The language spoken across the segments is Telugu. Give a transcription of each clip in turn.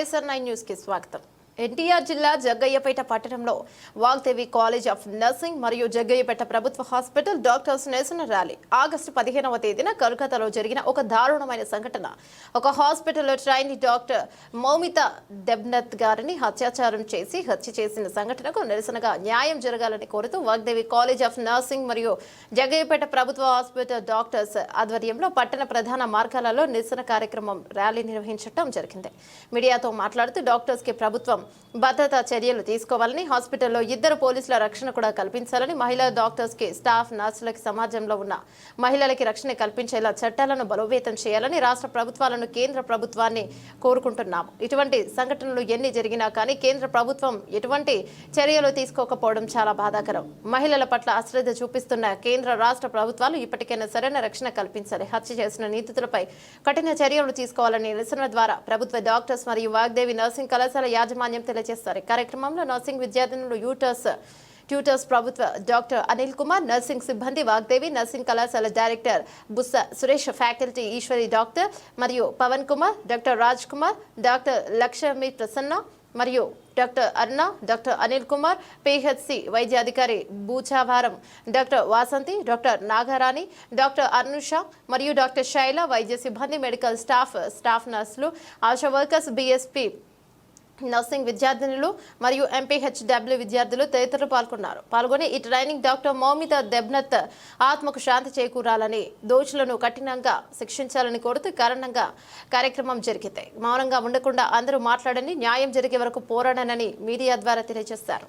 YSR9 న్యూస్ కి స్వాగతం. ఎన్టీఆర్ జిల్లా జగ్గయ్యపేట పట్టణంలో వాగ్దేవి కాలేజ్ ఆఫ్ నర్సింగ్ మరియు జగ్గయ్యపేట ప్రభుత్వ హాస్పిటల్ డాక్టర్స్ నిరసన ర్యాలీ ఆగస్టు 15వ తేదీన కోల్కతాలో జరిగిన ఒక దారుణమైన సంఘటన. ఒక హాస్పిటల్లో ట్రైనీ డాక్టర్ మౌమితా దెబ్నత్ గారిని అత్యాచారం చేసి హత్య చేసిన సంఘటనకు నిరసనగా న్యాయం జరగాలని కోరుతూ వాగ్దేవి కాలేజ్ ఆఫ్ నర్సింగ్ మరియు జగ్గయ్యపేట ప్రభుత్వ హాస్పిటల్ డాక్టర్స్ ఆధ్వర్యంలో పట్టణ ప్రధాన మార్గాలలో నిరసన కార్యక్రమం ర్యాలీ నిర్వహించడం జరిగింది. మీడియాతో మాట్లాడుతూ డాక్టర్స్ కి ప్రభుత్వం భద్రతా చర్యలు తీసుకోవాలని, హాస్పిటల్లో 2 పోలీసుల రక్షణ కూడా కల్పించాలని, మహిళా డాక్టర్స్ కి స్టాఫ్ నర్సులకి సమాజంలో ఉన్న మహిళలకి రక్షణ కల్పించేలా చట్టాలను బలోపేతం చేయాలని రాష్ట్ర ప్రభుత్వాలను కేంద్ర ప్రభుత్వాన్ని కోరుకుంటున్నాము. ఇటువంటి సంఘటనలు ఎన్ని జరిగినా కానీ కేంద్ర ప్రభుత్వం ఎటువంటి చర్యలు తీసుకోకపోవడం చాలా బాధాకరం. మహిళల పట్ల అశ్రద్ధ చూపిస్తున్న కేంద్ర రాష్ట్ర ప్రభుత్వాలు ఇప్పటికైనా సరైన రక్షణ కల్పించాలి. హత్య చేసిన నిందితులపై కఠిన చర్యలు తీసుకోవాలని నిరసన ద్వారా ప్రభుత్వ డాక్టర్స్ మరియు వాగ్దేవి నర్సింగ్ కళాశాల యాజమాన్యం తెలియజేస్తారు. కార్యక్రమంలో నర్సింగ్ విద్యార్థినులు ట్యూటర్స్ ప్రభుత్వ డాక్టర్ అనిల్ కుమార్, నర్సింగ్ సిబ్బంది, వాగ్దేవి నర్సింగ్ కళాశాల director Bussa Suresh, faculty Eshwari doctor మరియు పవన్ కుమార్, డాక్టర్ రాజ్ కుమార్, డాక్టర్ లక్ష్మీ ప్రసన్న మరియు doctor Aruna, doctor Anil Kumar, PHC వైద్యాధికారి Buchavaram, doctor Vasanthi, doctor Nagarani, doctor Anusha మరియు డాక్టర్ శైల, వైద్య సిబ్బంది, మెడికల్ స్టాఫ్ నర్సులు, ఆశా వర్కర్స్, బిఎస్పీ నర్సింగ్ విద్యార్థినులు మరియు ఎంపీహెచ్డబ్ల్యూ విద్యార్థులు తదితరులు పాల్గొని ఈ ట్రైనింగ్ డాక్టర్ మౌమితా దెబ్నత్ ఆత్మకు శాంతి చేకూరాలని, దోషులను కఠినంగా శిక్షించాలని కోరుతూ కారణంగా కార్యక్రమం జరిగింది. మౌనంగా ఉండకుండా అందరూ మాట్లాడని, న్యాయం జరిగే వరకు పోరాడనని మీడియా ద్వారా తెలియజేశారు.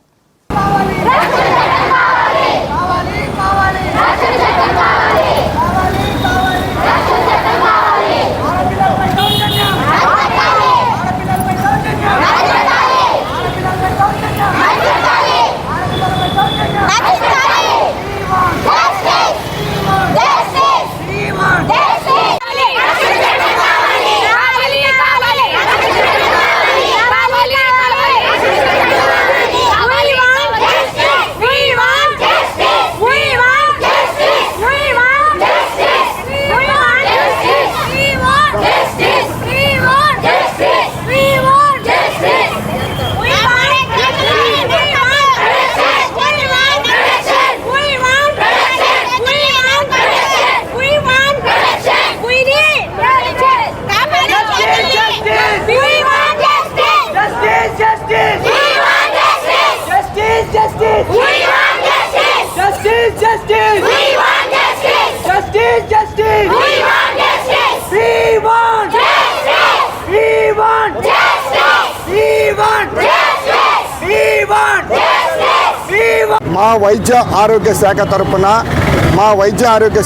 మా వైద్య ఆరోగ్య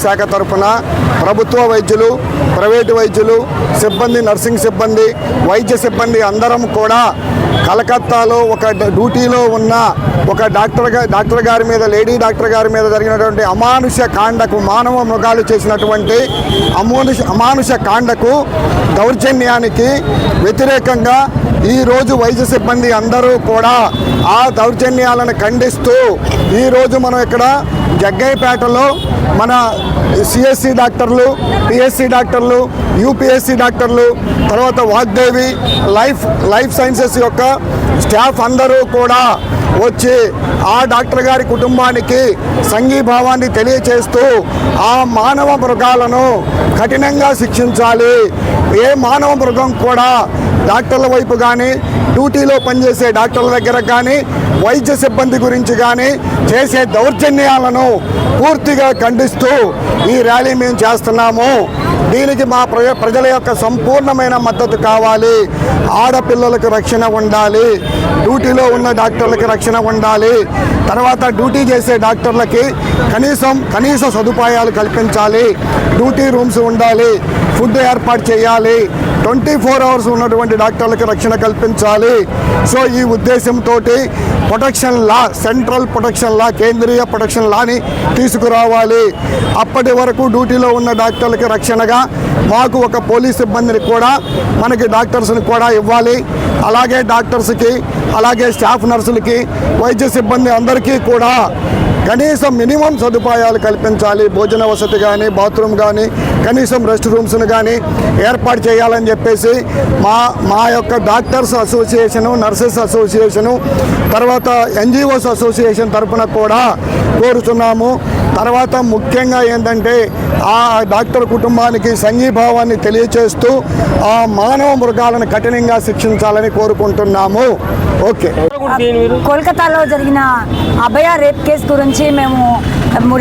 శాఖ తరపున ప్రభుత్వ వైద్యులు, ప్రైవేటు వైద్యులు, సిబ్బంది, నర్సింగ్ సిబ్బంది, వైద్య సిబ్బంది అందరం కూడా కలకత్తాలో ఒక డ్యూటీలో ఉన్న ఒక డాక్టర్ గారి మీద, లేడీ డాక్టర్ గారి మీద జరిగినటువంటి అమానుష కాండకు, మానవ మృగాలు చేసినటువంటి అమానుష కాండకు, దౌర్జన్యానికి వ్యతిరేకంగా ఈరోజు వైద్య సిబ్బంది అందరూ కూడా ఆ దౌర్జన్యాలను ఖండిస్తూ ఈరోజు మనం ఇక్కడ జగ్గయ్యపేటలో మన సిఎస్సి డాక్టర్లు, పిఎస్సి డాక్టర్లు, యూపీఎస్సి డాక్టర్లు, తర్వాత వాగ్దేవి లైఫ్ సైన్సెస్ యొక్క స్టాఫ్ అందరూ కూడా వచ్చి ఆ డాక్టర్ గారి కుటుంబానికి సంఘీభావాన్ని తెలియచేస్తూ ఆ మానవ మృగాలను కఠినంగా శిక్షించాలి. ఏ మానవ మృగం కూడా డాక్టర్ల వైపు కానీ, డ్యూటీలో పనిచేసే డాక్టర్ల దగ్గర కానీ, వైద్య సిబ్బంది గురించి కానీ చేసే దౌర్జన్యాలను పూర్తిగా ఖండిస్తూ ఈ ర్యాలీ మేము చేస్తున్నాము. దీనికి మా ప్రజల యొక్క సంపూర్ణమైన మద్దతు కావాలి. ఆడపిల్లలకు రక్షణ ఉండాలి, డ్యూటీలో ఉన్న డాక్టర్లకి రక్షణ ఉండాలి, తర్వాత డ్యూటీ చేసే డాక్టర్లకి కనీస సదుపాయాలు కల్పించాలి, డ్యూటీ రూమ్స్ ఉండాలి, ఫుడ్ ఏర్పాటు చేయాలి, 24 hours ఉన్నటువంటి డాక్టర్లకు రక్షణ కల్పించాలి. సో ఈ ఉద్దేశంతో ప్రొటెక్షన్ లా, సెంట్రల్ ప్రొటెక్షన్ లా, కేంద్రీయ ప్రొటెక్షన్ లాని తీసుకురావాలి. అప్పటి వరకు డ్యూటీలో ఉన్న డాక్టర్లకి రక్షణగా మాకు ఒక పోలీస్ సిబ్బందిని కూడా, మనకి డాక్టర్స్ని కూడా ఇవ్వాలి. అలాగే డాక్టర్స్కి, అలాగే స్టాఫ్ నర్సులకి, వైద్య సిబ్బంది అందరికీ కూడా కనీసం మినిమం సదుపాయాలు కల్పించాలి. భోజన వసతి కానీ, బాత్రూమ్ కానీ, కనీసం రెస్ట్ రూమ్స్ను కానీ ఏర్పాటు చేయాలని చెప్పేసి మా యొక్క డాక్టర్స్ అసోసియేషను, నర్సెస్ అసోసియేషను, తర్వాత ఎన్జిఓస్ అసోసియేషన్ తరఫున కూడా కోరుతున్నాము. తర్వాత ముఖ్యంగా ఏంటంటే ఆ డాక్టర్ కుటుంబానికి సంఘీభావాన్ని తెలియచేస్తూ ఆ మానవ మృగాలను కఠినంగా శిక్షించాలని కోరుకుంటున్నాము. ఓకే. కోల్కతాలో జరిగిన అభయ రేప్ కేసు గురించి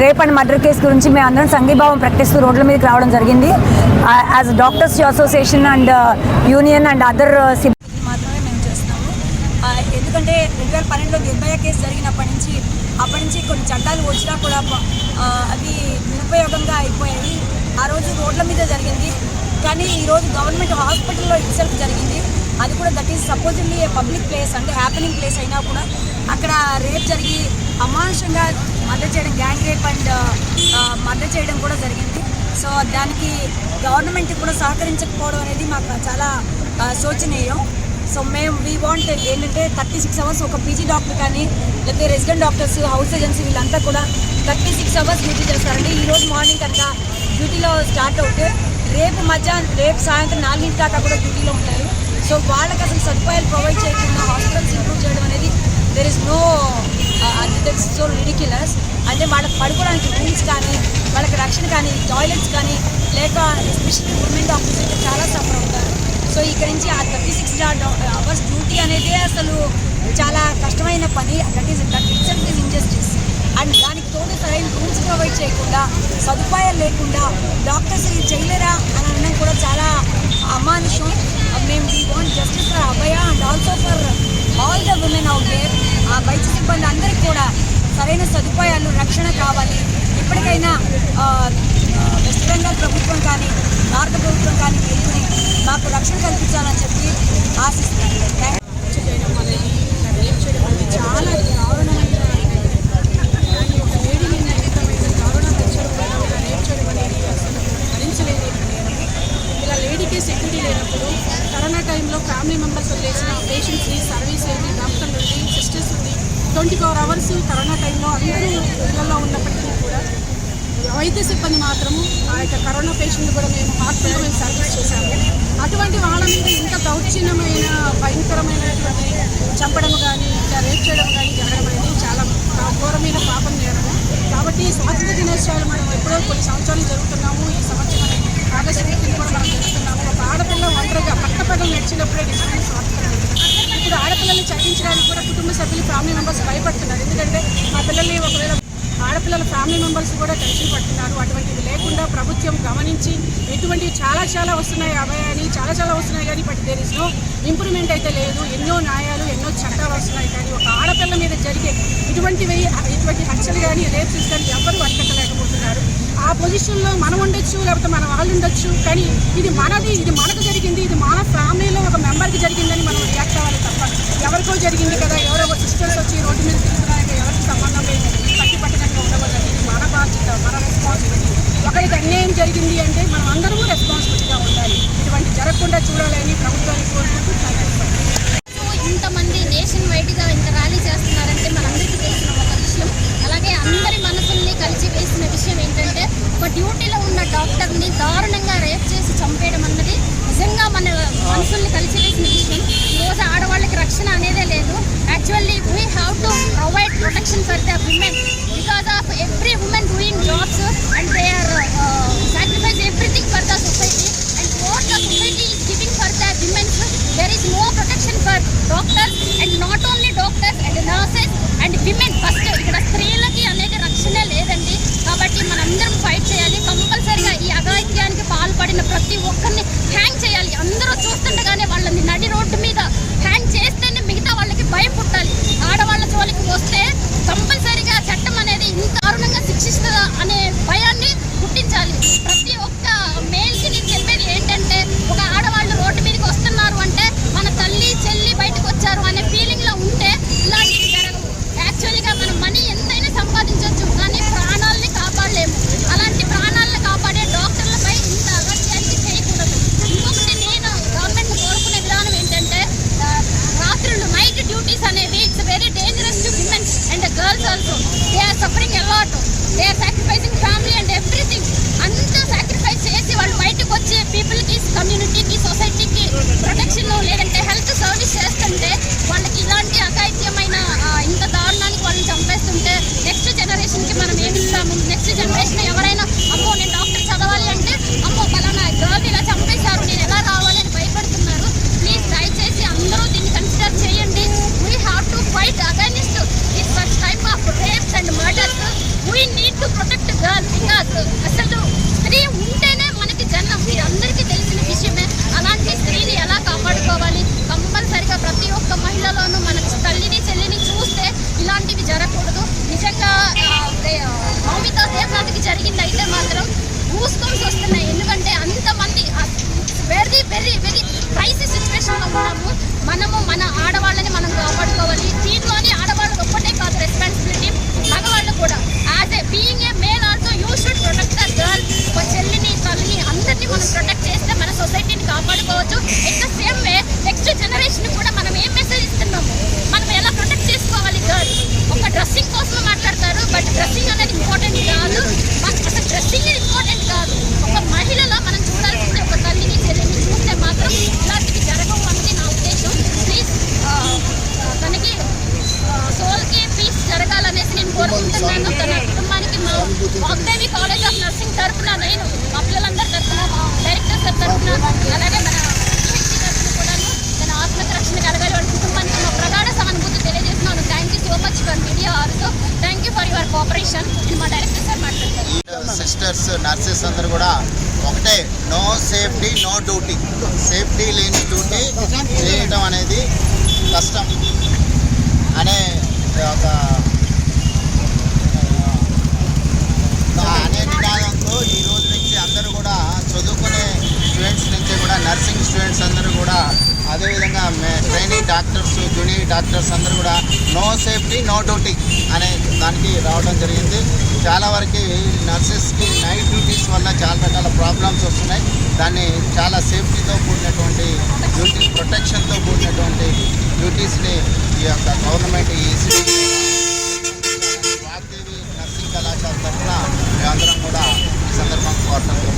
రేప్ అండ్ మర్డర్ కేసు గురించి మేము అందరం సంఘీభావం ప్రకటిస్తూ రోడ్ల మీదకి రావడం జరిగింది. As doctors association and union and other సిబ్బంది మాత్రమే మేము చేస్తున్నాము. ఎందుకంటే 2012లో నిర్భయ కేసు జరిగినప్పటి నుంచి కొన్ని చట్టాలు వచ్చినా కూడా అవి నిరుపయోగంగా అయిపోయాయి. ఆ రోజు రోడ్ల మీద జరిగింది, కానీ ఈరోజు గవర్నమెంట్ హాస్పిటల్లో ఇట్సెల్ఫ్ జరిగింది. అది కూడా that is supposedly A public place, అంటే హ్యాపెనింగ్ ప్లేస్ అయినా కూడా అక్కడ రేప్ జరిగి అమానుషంగా మర్డర్ చేయడం, గ్యాంగ్ రేప్ అండ్ మర్డర్ చేయడం కూడా జరిగింది. సో దానికి గవర్నమెంట్ కూడా సహకరించకపోవడం అనేది మాకు చాలా శోచనీయం. సో వీ వాంట్ ఏంటంటే 36 అవర్స్ ఒక పీజీ డాక్టర్ కానీ, లేకపోతే రెసిడెంట్ డాక్టర్స్, హౌస్ ఏజెన్సీ వీళ్ళంతా కూడా 36 అవర్స్ డ్యూటీ చేస్తారండి. ఈరోజు మార్నింగ్ కనుక డ్యూటీలో స్టార్ట్ అవుతే రేపు సాయంత్రం 4 దాకా కూడా డ్యూటీలో ఉంటారు. సో వాళ్ళకి అసలు సదుపాయాలు ప్రొవైడ్ చేయకుండా హాస్పిటల్స్ ఇంప్రూవ్ చేయడం అనేది there is no, that's so ridiculous. అంటే వాళ్ళకి పడుకోవడానికి రూమ్స్ కానీ, వాళ్ళకి రక్షణ కానీ, టాయిలెట్స్ కానీ లేక ఎస్పెషల్లీ ఉమెన్ డాక్టర్స్ అయితే చాలా సఫర్ అవుతారు. సో ఇక్కడ నుంచి ఆ 36 అవర్స్ డ్యూటీ అనేది అసలు చాలా కష్టమైన పని. That itself is injustice. And దానికి తోడు సరైన రూమ్స్ ప్రొవైడ్ చేయకుండా, సదుపాయాలు లేకుండా డాక్టర్స్ ఇది చేయలేరా అని అనడం కూడా చాలా అమానుషం. మేము we want justice for Abhaya and also for all the women out there. ఆ వైద్య సిబ్బంది అందరికీ కూడా సరైన సదుపాయాలు, రక్షణ కావాలి. ఇప్పటికైనా వెస్ట్ బెంగాల్ ప్రభుత్వం కానీ, భారత ప్రభుత్వం కానీ మేల్కొని మాకు రక్షణ కల్పించాలని చెప్పి ఆశిస్తున్నాను. చేయడం అనేది, రేప్ చేయడం అనేది చాలా దారుణమైన, కానీ ఒక లేడీని నిందితమైన దారుణం పెంచడం వల్ల రేప్ చేయడం అనేది అసలు భరించలేదు. ఇలా లేడీకి సెక్యూరిటీ లేనప్పుడు కరోనా టైంలో ఫ్యామిలీ మెంబర్స్ వదిలేసిన పేషెంట్స్ని, సర్వీస్ ఏంటి, డాక్టర్లు ఉంది, సిస్టర్స్ ఉంది, 24 అవర్స్ కరోనా టైంలో అందరూ ఇళ్లలో ఉన్నప్పటికీ కూడా వైద్య సిబ్బంది మాత్రము ఆ యొక్క కరోనా పేషెంట్లు కూడా మేము హాస్పిటల్లో మేము సర్వీస్ చేశాము. అటువంటి వాళ్ళ మీద ఇంత దౌర్జన్యమైన, భయంకరమైనటువంటి చంపడం కానీ, ఇలా రేప్ చేయడం కానీ జరగడం అనేది చాలా ఘోరమైన పాపం నేరము. కాబట్టి స్వాతంత్ర దినోత్సవాలు మనం ఎప్పుడో కొన్ని సంవత్సరాలు జరుగుతున్నాము. ఈ సంవత్సరం ఆగస్టు 15 కూడా మనం జరుగుతున్నాము. ఒక ఆడపిల్ల ఒంటరిగా పట్టపగలు నడిచినప్పుడే నిజమైన స్వాతంత్రం. ఇప్పుడు ఆడపిల్లల్ని చదివించడానికి కూడా కుటుంబ సభ్యులు, ఫ్యామిలీ మెంబర్స్ భయపడుతున్నారు. ఎందుకంటే ఆ పిల్లల్ని ఒకవేళ ఆడపిల్లల ఫ్యామిలీ మెంబర్స్ కూడా టెన్షన్ పడుతున్నారు. అటువంటిది లేకుండా ప్రభుత్వం గమనించి ఇటువంటివి చాలా వస్తున్నాయి, అభయాన్ని చాలా వస్తున్నాయి, కానీ but there is no improvement అయితే లేదు. ఎన్నో న్యాయాలు, ఎన్నో చట్టాలు వస్తున్నాయి, కానీ ఒక ఆడపిల్ల మీద జరిగే ఇటువంటి హత్యలు కానీ, రేప్స్ కానీ ఎవరు అడ్డకలేకపోతున్నారు. ఆ పొజిషన్లో మనం ఉండొచ్చు, లేకపోతే మన వాళ్ళు ఉండొచ్చు, కానీ ఇది మనకు జరిగింది, ఇది మన ఫ్యామిలీలో ఒక మెంబర్కి జరిగిందని మనం రియాక్ట్ అవ్వాలి తప్ప ఎవరికో జరిగింది కదా, ఎవరో ఒక సిస్టర్స్ వచ్చి రోడ్డు మీద తిరుగుతున్నాక ఎవరికి సంబంధం లేదు పట్టినట్టుగా ఉండవద్దండి. ఇది మన బాధ్యత, మన రెస్పాన్సిబిలిటీ. ఒకరికి అన్యాయం జరిగింది అంటే మనం అందరూ రెస్పాన్సిబిలిటీగా ఉండాలి. ఇటువంటి జరగకుండా చూడాలని ప్రభుత్వానికి కోరుకుంటూ ఇంతమంది నేషన్ వైడ్గా ఇంత ర్యాలీ చేస్తున్నారంటే మనందరికీ తెలిసిన ఒక విషయం. అలాగే అందరి మనసుల్ని కలిసి వేసిన విషయం ఏంటంటే, ఒక డ్యూటీలో ఉన్న డాక్టర్ని దారుణంగా రేప్ చేసి చంపేయడం అన్నది నిజంగా మన మనసుల్ని కలిసి వేసిన విషయం. ఈరోజు ఆడవాళ్ళకి రక్షణ అనేదే లేదు. Actually we have to provide protection for the women because of every women doing jobs and they are sacrifice everything for the society and what the society is giving for the womens. there is no protection for doctors and not only doctors and nurses and women. First ఇక్కడ స్త్రీలకి అనేది రక్షణ లేదండి. కాబట్టి మనందరం ఫైట్ చేయాలి. కంపల్సరిగా ఈ అఘాయిత్యానికి పాల్పడిన ప్రతి ఒక్కరిని హ్యాంగ్ చేయాలి. అందరూ చూస్తుండగానే వాళ్ళని నడి రోడ్డు మీద హ్యాంగ్ చేస్తేనే మిగతా వాళ్ళకి భయం పుట్టాలి. ఆడవాళ్ళ జోలికి వస్తే కంపల్సరిగా చట్టం అనేది ఇంత చేద్దాము. నెక్స్ట్ జనరేషన్ ఎవరైనా అమ్మో నేను డాక్టర్ చదవాలి అంటే అమ్మో పలానా గర్ల్ ఇలా చంపేశారు నేను ఎలా రావాలి అని భయపడుతున్నారు. ప్లీజ్ దయచేసి అందరూ దీన్ని కన్సిడర్ చేయండి. We have to fight against this such type of rapes and murders. We need to protect girl because అసలు స్త్రీ ఉంటేనే మనకి జన్మం. మీరందరికీ తెలిసిన విషయమే. అలాంటి స్త్రీని ఎలా కాపాడుకోవాలి కంపల్సరిగా ప్రతి ఒక్క మహిళలోనూ మన తల్లిని చెల్లిని చూస్తే ఇలాంటివి జరగకూడదు. నిజంగా మౌమితా దేవనాథ్కి జరిగింది అయితే మాత్రం గూస్బంప్స్ వస్తున్నాయి. ఎందుకంటే అంతమంది వెరీ వెరీ వెరీ క్రైసిస్ సిచ్యువేషన్లో ఉన్నాము. మన ఆడవాళ్ళని మనం కాపాడుకోవాలి. దీంట్లోని ఆడవాళ్ళు ఒక్కటే కాదు రెస్పాన్సిబిలిటీ, మగవాళ్ళు కూడా. As a being a male also you should protect the girl. ఒక చెల్లిని తల్లిని అందరినీ మనం ప్రొటెక్ట్ చేస్తే మన సొసైటీని కాపాడుకోవచ్చు. At the same way next generation కూడా మనం ఏం మెసేజ్ ఇస్తున్నాము, మనం ఎలా ప్రొటెక్ట్ చేసుకోవాలి గర్ల్. ఒక డ్రెస్సింగ్ కోసం మాట్లాడతారు, బట్ డ్రెస్సింగ్ అనేది ఇంపార్టెంట్ కాదు. అసలు డ్రెస్సింగ్ ఇంపార్టెంట్ కాదు. ఒక మహిళలో మనం చూడాల్సింది ఒక తల్లిని చెల్లిని చూస్తే మాత్రం ఇలాంటివి జరగవు అనేది నా ఉద్దేశం. ప్లీజ్ తనకి సోల్కి పీస్ జరగాలనేసి నేను కోరుకుంటున్నాను. తన కుటుంబానికి మా వాగ్దేవి కాలేజ్ ఆఫ్ నర్సింగ్ తరఫున, నేను మా పిల్లలందరి తరఫున, మా డైరెక్టర్ సార్ తరఫున, అలాగే మన తరఫున కూడాను తన ఆత్మహత్య రక్షణ కలగాలి. వాళ్ళ కుటుంబానికి మా ప్రగాఢ సానుభూతి తెలియజేస్తున్నాను. Thank you so much for media also. Thank you for your cooperation. మా డైరెక్టర్ సార్ మాట్లాడతారు. సిస్టర్స్ నర్సెస్ అందరూ కూడా ఒకటే, no safety no duty. Safety లేని డ్యూటీ చేయడం అనేది కష్టం అనే ఒక నినాదంతో ఈ రోజు నుంచి అందరూ కూడా చదువుకునే స్టూడెంట్స్ నుంచి కూడా నర్సింగ్ స్టూడెంట్స్ అందరూ కూడా, అదేవిధంగా ట్రైనింగ్ డాక్టర్స్ జూనియర్ డాక్టర్స్ అందరూ కూడా నో సేఫ్టీ నో డ్యూటీ అనే దానికి రావడం జరిగింది. చాలా వరకు నర్సెస్కి నైట్ డ్యూటీస్ వల్ల చాలా రకాల ప్రాబ్లమ్స్ వస్తున్నాయి. దాన్ని చాలా సేఫ్టీతో కూడినటువంటి డ్యూటీస్, ప్రొటెక్షన్తో కూడినటువంటి డ్యూటీస్ని ఈ యొక్క గవర్నమెంట్ వాగ్దేవి నర్సింగ్ కళాశాల తరఫున మేమందరం కూడా ఈ సందర్భంగా కోరుతున్నాం.